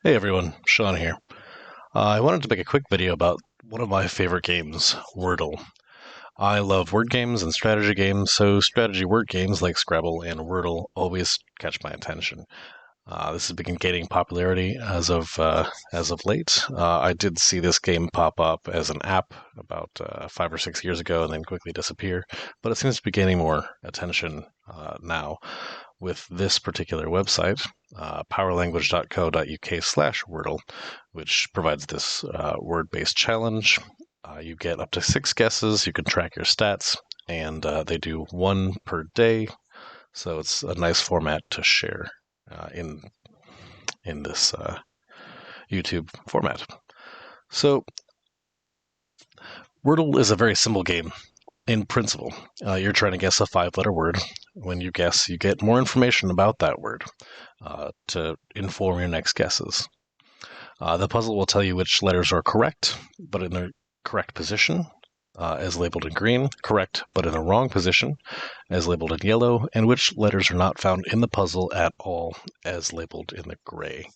Hey everyone, Sean here. I wanted to make a quick video about one of my favorite games, Wordle. I love word games and strategy games, so strategy word games like Scrabble and Wordle always catch my attention. This has been gaining popularity as of late. I did see this game pop up as an app about 5 or 6 years ago and then quickly disappear, but it seems to be gaining more attention now with this particular website, powerlanguage.co.uk/Wordle, which provides this word-based challenge. You get up to 6 guesses. You can track your stats, and they do one per day. So it's a nice format to share in this YouTube format. So Wordle is a very simple game in principle. You're trying to guess a 5-letter word. When you guess, you get more information about that word to inform your next guesses. The puzzle will tell you which letters are correct, but in the correct position, as labeled in green, correct, but in the wrong position, as labeled in yellow, and which letters are not found in the puzzle at all, as labeled in the gray.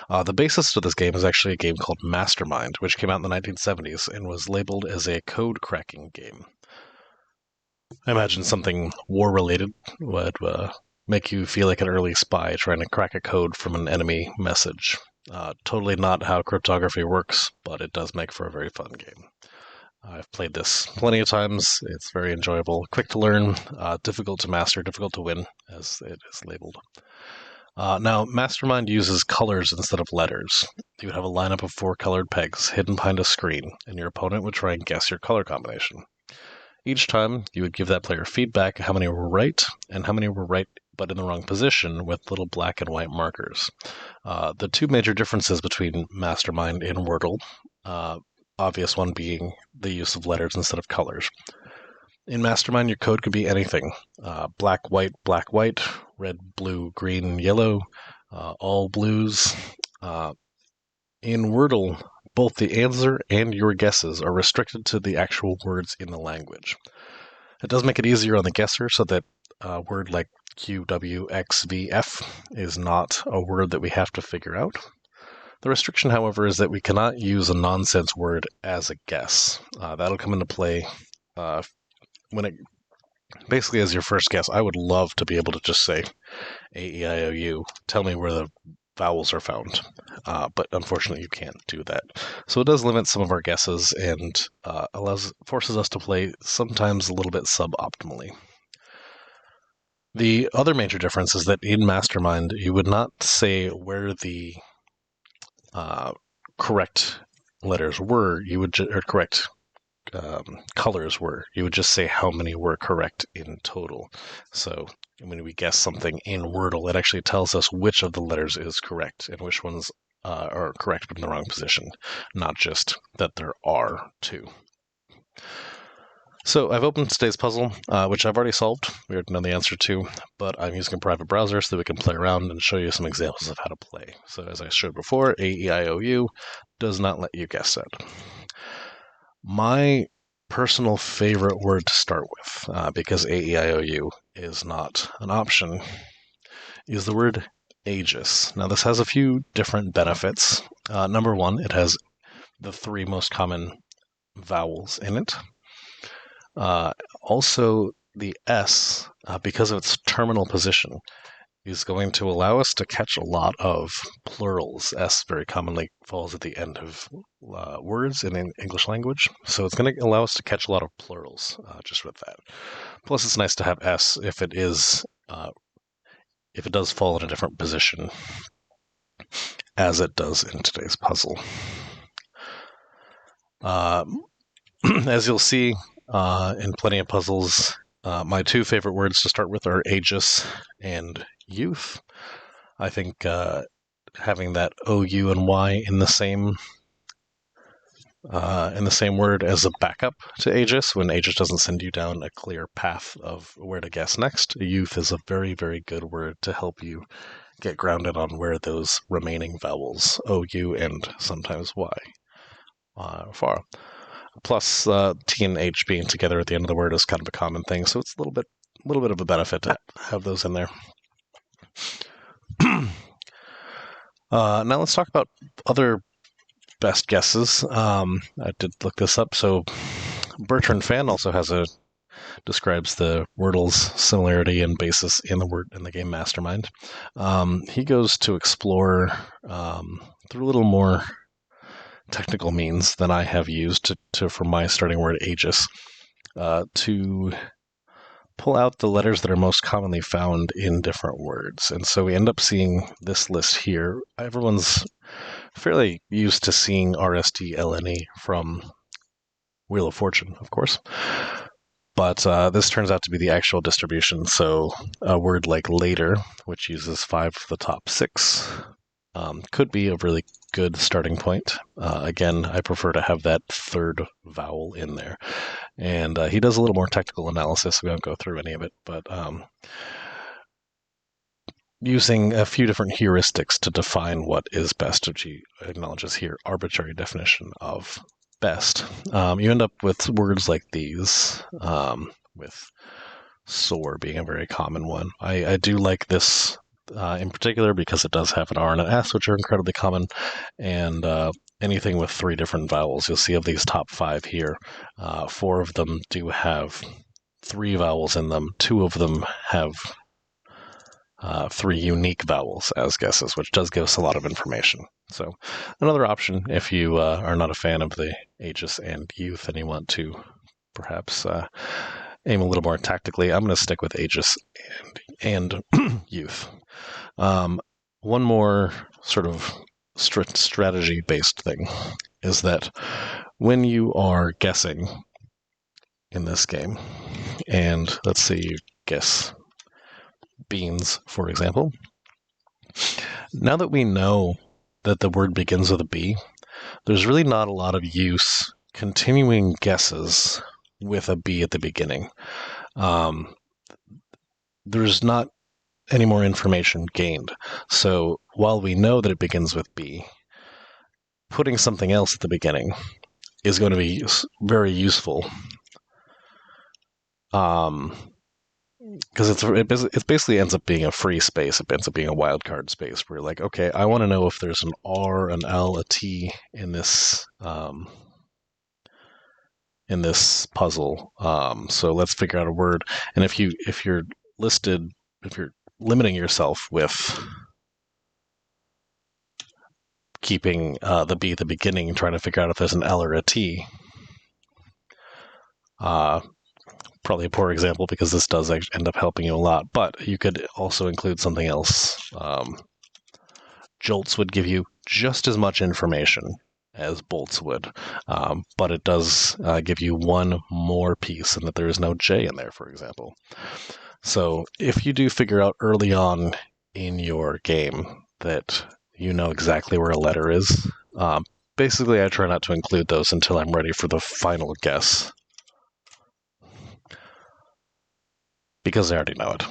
The basis to this game is actually a game called Mastermind, which came out in the 1970s and was labeled as a code cracking game. I imagine something war related would make you feel like an early spy trying to crack a code from an enemy message. Totally not how cryptography works, but it does make for a very fun game. I've played this plenty of times. It's very enjoyable, quick to learn, difficult to master, difficult to win, as it is labeled. Now, Mastermind uses colors instead of letters. You would have a lineup of 4 colored pegs hidden behind a screen, and your opponent would try and guess your color combination. Each time, you would give that player feedback how many were right, and how many were right but in the wrong position with little black and white markers. The two major differences between Mastermind and Wordle, obvious one being the use of letters instead of colors. In Mastermind, your code could be anything. Black, white, red, blue, green, yellow, all blues. In Wordle, both the answer and your guesses are restricted to the actual words in the language. It does make it easier on the guesser so that a word like QWXVF is not a word that we have to figure out. The restriction, however, is that we cannot use a nonsense word as a guess. That'll come into play when it basically as your first guess. I would love to be able to just say A-E-I-O-U, tell me where the vowels are found, but unfortunately you can't do that. So it does limit some of our guesses and forces us to play sometimes a little bit suboptimally. The other major difference is that in Mastermind, you would not say where the correct letters were. You would or correct colors were. You would just say how many were correct in total. So when we guess something in Wordle, it actually tells us which of the letters is correct and which ones are correct but in the wrong position, not just that there are 2. So I've opened today's puzzle, which I've already solved. We already know the answer to, but I'm using a private browser so that we can play around and show you some examples of how to play. So as I showed before, A-E-I-O-U does not let you guess it. My personal favorite word to start with, because A-E-I-O-U is not an option, is the word aegis. Now, this has a few different benefits. Number one, it has the 3 most common vowels in it. Also, the S, because of its terminal position, is going to allow us to catch a lot of plurals. S very commonly falls at the end of words in English language, so it's going to allow us to catch a lot of plurals just with that. Plus, it's nice to have S if it does fall in a different position, as it does in today's puzzle. As you'll see in plenty of puzzles, my 2 favorite words to start with are aegis and youth. I think having that O-U and Y in the same word as a backup to aegis, when aegis doesn't send you down a clear path of where to guess next, youth is a very, very good word to help you get grounded on where those remaining vowels, O-U and sometimes Y, are. Plus, T and H being together at the end of the word is kind of a common thing, so it's a little bit of a benefit to have those in there. Now let's talk about other best guesses. I did look this up. So Bertrand Fan also describes the Wordle's similarity and basis in the game Mastermind. He goes to explore through a little more technical means than I have used for my starting word Aegis to pull out the letters that are most commonly found in different words. And so we end up seeing this list here. Everyone's fairly used to seeing RSTLNE from Wheel of Fortune, of course. But this turns out to be the actual distribution. So a word like later, which uses 5 of the top 6, could be a really good starting point. Again, I prefer to have that third vowel in there. And he does a little more technical analysis. We won't go through any of it, but using a few different heuristics to define what is best, which he acknowledges here, arbitrary definition of best. You end up with words like these, with soar being a very common one. I do like this in particular because it does have an R and an S, which are incredibly common, and anything with 3 different vowels. You'll see of these top 5 here, 4 of them do have 3 vowels in them. 2 of them have 3 unique vowels as guesses, which does give us a lot of information. So another option if you are not a fan of the Aegis and Youth and you want to perhaps aim a little more tactically, I'm going to stick with Aegis and Youth. One more sort of strategy-based thing is that when you are guessing in this game, and let's say you guess beans, for example, now that we know that the word begins with a B, there's really not a lot of use continuing guesses with a B at the beginning. There's not any more information gained. So while we know that it begins with B, putting something else at the beginning is going to be very useful. Because it basically ends up being a free space. It ends up being a wildcard space where you're like, okay, I want to know if there's an R, an L, a T in this puzzle. So let's figure out a word. And if you're limiting yourself with keeping the B at the beginning and trying to figure out if there's an L or a T, probably a poor example because this does end up helping you a lot, but you could also include something else. Jolts would give you just as much information as bolts would, but it does give you one more piece and that there is no J in there, for example. So if you do figure out early on in your game that you know exactly where a letter is, basically I try not to include those until I'm ready for the final guess, because I already know it.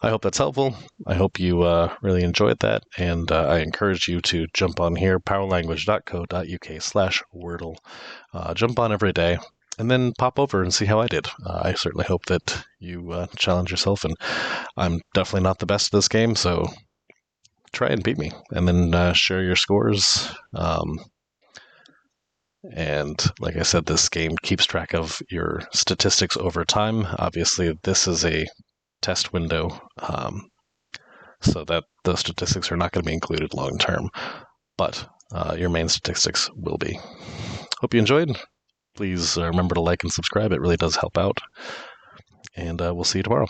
I hope that's helpful. I hope you really enjoyed that, and I encourage you to jump on here, powerlanguage.co.uk/Wordle. Jump on every day, and then pop over and see how I did. I certainly hope that you challenge yourself, and I'm definitely not the best at this game, so try and beat me, and then share your scores. And like I said, this game keeps track of your statistics over time. Obviously, this is a test window, so that those statistics are not going to be included long term, but your main statistics will be. Hope you enjoyed. Please remember to like and subscribe. It really does help out. And we'll see you tomorrow.